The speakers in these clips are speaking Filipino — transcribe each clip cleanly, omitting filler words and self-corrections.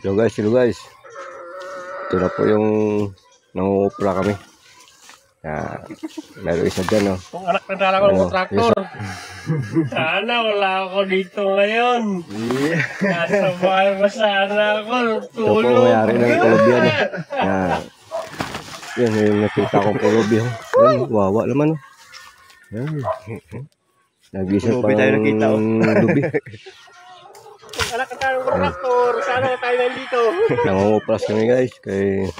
Hello guys. Ito na po yung nangungupra kami. Meron isa dyan, no? Kung anak na talaga ng traktor. Sana wala ako dito ngayon. Nasa bahay pa sana ako. Ito po mayari ng kulubyan. Yan yung nakita kong kulubyan. Yan, wawa naman. Yan. Nag-isa pa ng lubi. Kung anak na talaga ng traktor, sana tayo nandito. Nangungupras kami guys. Kay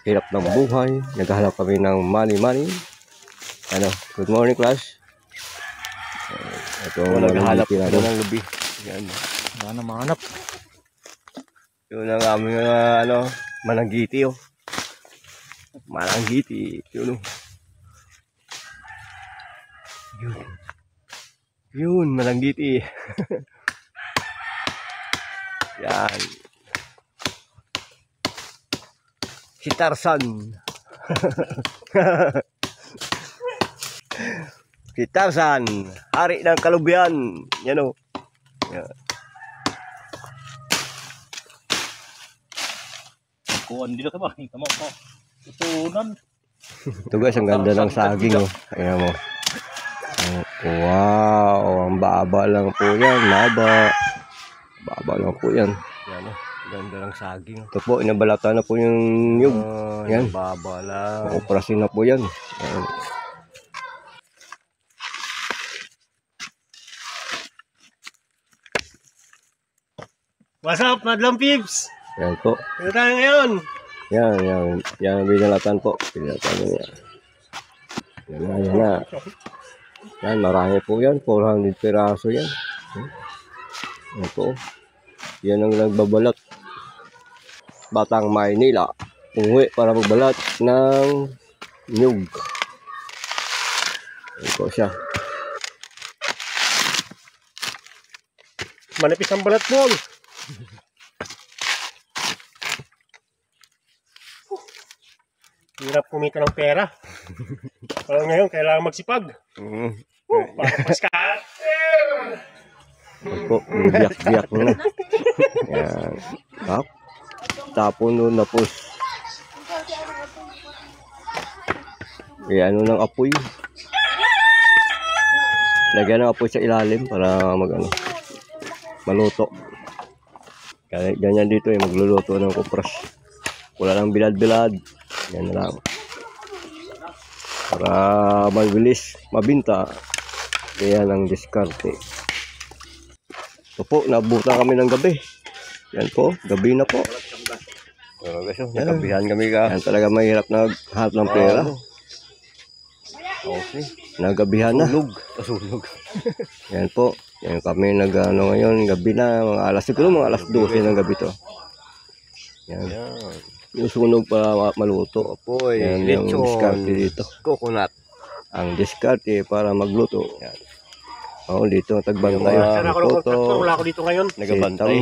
hirap ng buhay. Naghahanap kami ng money. Good morning class. Ito ang naghahanap ng lubi. Yan. Wala na mahanap. Yun ang aming mananggiti oh. Mananggiti. Yun oh. Yun, mananggiti. Yan. Si Tarzan. Si Tarzan, hari ng kalubian. Yan o. Yan. Kuhan dito ka ba? Tama ko. Tutunan. Ito guys, ang ganda ng saging oh. Ayan mo. Wow, ang baba lang po yan. Baba lang po yan. Yan oh. Ganda ng saging. Ito po, inabalata na po yung nyug. Yan. Baba lang. Operasin na po yan. Yan. What's up, Madlang Pips? Yan po. Ito tayo ngayon. Yan ang binalatan po. Binalatan niya. Yan na. Yan, marami po yan. 400 piraso yan. Yan po. Yan ang nagbabalat. Batang Maynila. Umuwi para magbalat ng nyug. Yan po siya. Manipis ang balat mo. Hirap kumita ng pera. Parang ngayon, kailangan magsipag. Parang paskater! Opo, biyak-biyak na. Yan. Tapon nun na po. Ano ng apoy. Lagyan ng apoy sa ilalim para maluto. Ganyan dito magluluto ng kupras. Wala lang bilad-bilad. Yan na lang. Para mabilis mabinta. Kaya ang diskarte. Ito po, nabutan kami ng gabi. Yan po, gabi na po. Nagabihan kami ka. Yan talaga mahirap naghanap ng pera. Okay. Nagabihan na. Sunog. Yan po. Yan kami ngayon, gabi na. Siguro mga alas 12 ng gabi to. Yan. Yung sunog para maluto. Apoy, yan yung diskarte dito. Coconut. Ang diskarte para magluto. Yan. Oo, dito tagbantay. Sana ako ng traktor, wala ako dito ngayon. Nagabantay.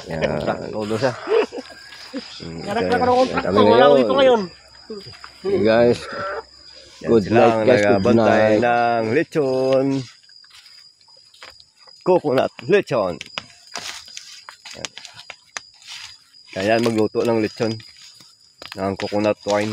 Yan. Ulo siya. Anak na ako ng traktor, wala ako dito ngayon. Hey guys. Good night guys. Good night. Ng lechon. Coconut lechon. Kaya magluto ng lechon ng coconut wine.